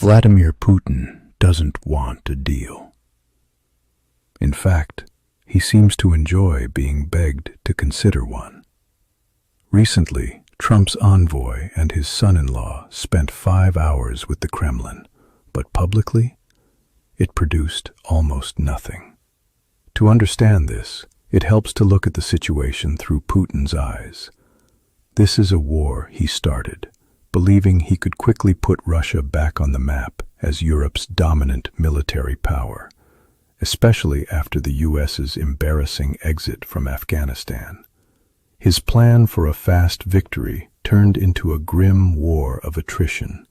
Vladimir Putin doesn't want a deal. In fact, he seems to enjoy being begged to consider one. Recently, Trump's envoy and his son-in-law spent 5 hours with the Kremlin, but publicly, it produced almost nothing. To understand this, it helps to look at the situation through Putin's eyes. This is a war he started, believing he could quickly put Russia back on the map as Europe's dominant military power, especially after the US's embarrassing exit from Afghanistan. His plan for a fast victory turned into a grim war of attrition.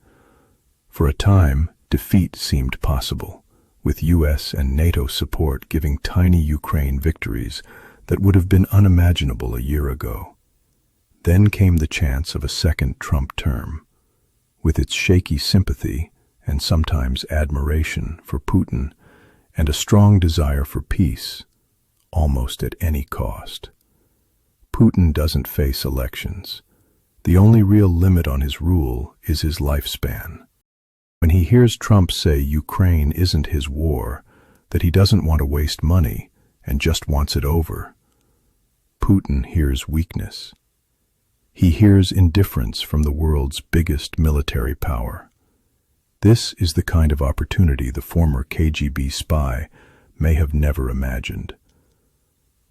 For a time, defeat seemed possible, with US and NATO support giving tiny Ukraine victories that would have been unimaginable a year ago. Then came the chance of a second Trump term. With its shaky sympathy and sometimes admiration for Putin and a strong desire for peace, almost at any cost. Putin doesn't face elections. The only real limit on his rule is his lifespan. When he hears Trump say Ukraine isn't his war, that he doesn't want to waste money and just wants it over, Putin hears weakness. He hears indifference from the world's biggest military power. This is the kind of opportunity the former KGB spy may have never imagined.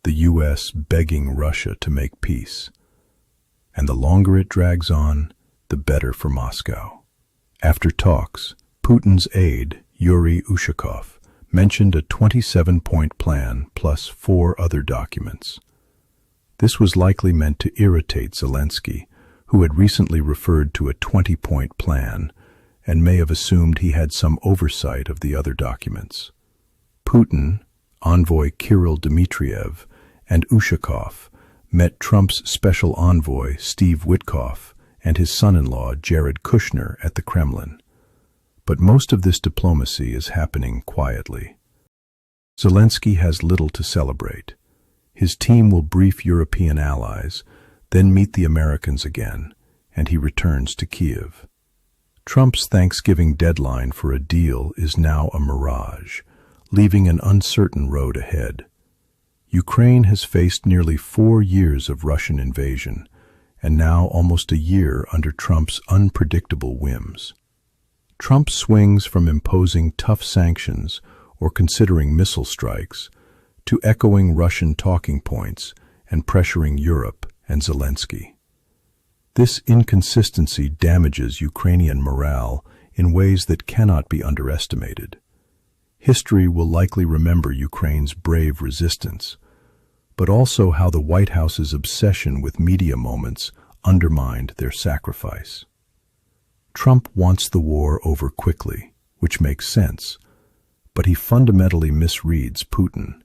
The US begging Russia to make peace. And the longer it drags on, the better for Moscow. After talks, Putin's aide, Yuri Ushakov, mentioned a 27-point plan plus 4 other documents. This was likely meant to irritate Zelensky, who had recently referred to a 20-point plan and may have assumed he had some oversight of the other documents. Putin, envoy Kirill Dmitriev, and Ushakov met Trump's special envoy Steve Witkoff and his son-in-law Jared Kushner at the Kremlin. But most of this diplomacy is happening quietly. Zelensky has little to celebrate. His team will brief European allies, then meet the Americans again, and he returns to Kiev. Trump's Thanksgiving deadline for a deal is now a mirage, leaving an uncertain road ahead. Ukraine has faced nearly 4 years of Russian invasion, and now almost a year under Trump's unpredictable whims. Trump swings from imposing tough sanctions or considering missile strikes to echoing Russian talking points and pressuring Europe and Zelensky. This inconsistency damages Ukrainian morale in ways that cannot be underestimated. History will likely remember Ukraine's brave resistance, but also how the White House's obsession with media moments undermined their sacrifice. Trump wants the war over quickly, which makes sense, but he fundamentally misreads Putin.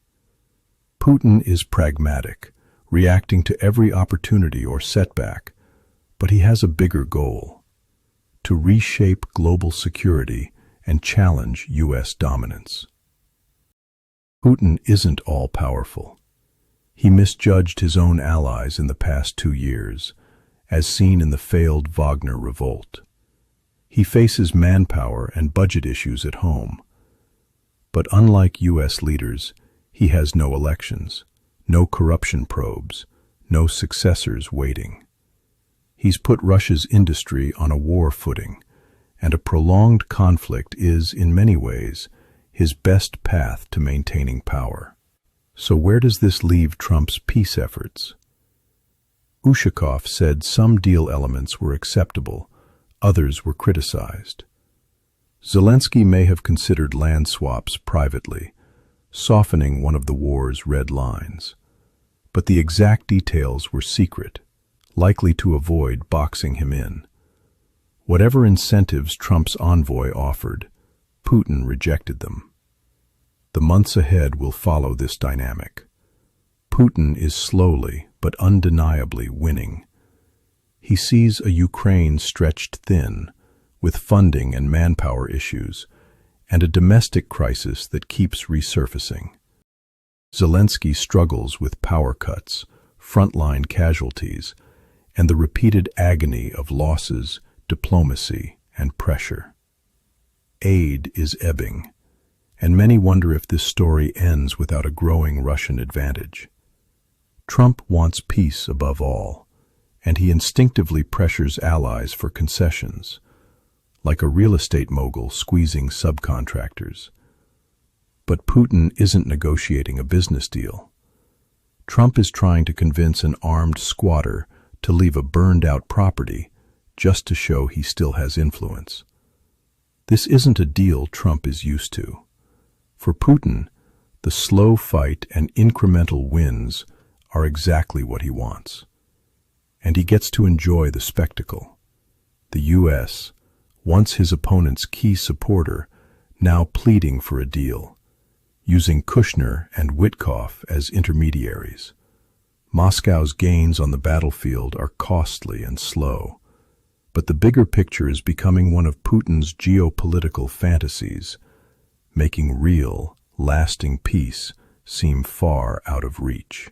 Putin is pragmatic, reacting to every opportunity or setback, but he has a bigger goal: to reshape global security and challenge U.S. dominance. Putin isn't all-powerful. He misjudged his own allies in the past 2 years, as seen in the failed Wagner revolt. He faces manpower and budget issues at home. But unlike U.S. leaders, he has no elections, no corruption probes, no successors waiting. He's put Russia's industry on a war footing, and a prolonged conflict is, in many ways, his best path to maintaining power. So where does this leave Trump's peace efforts? Ushakov said some deal elements were acceptable, others were criticized. Zelensky may have considered land swaps privately, softening one of the war's red lines. But the exact details were secret, likely to avoid boxing him in. Whatever incentives Trump's envoy offered, Putin rejected them. The months ahead will follow this dynamic. Putin is slowly but undeniably winning. He sees a Ukraine stretched thin, with funding and manpower issues, and a domestic crisis that keeps resurfacing. Zelensky struggles with power cuts, frontline casualties, and the repeated agony of losses, diplomacy, and pressure. aid is ebbing, and many wonder if this story ends without a growing Russian advantage. Trump wants peace above all, and he instinctively pressures allies for concessions, like a real estate mogul squeezing subcontractors. But Putin isn't negotiating a business deal. Trump is trying to convince an armed squatter to leave a burned-out property just to show he still has influence. This isn't a deal Trump is used to. For Putin, the slow fight and incremental wins are exactly what he wants. And he gets to enjoy the spectacle. The U.S., once his opponent's key supporter, now pleading for a deal, using Kushner and Witkoff as intermediaries. Moscow's gains on the battlefield are costly and slow, but the bigger picture is becoming one of Putin's geopolitical fantasies, making real, lasting peace seem far out of reach.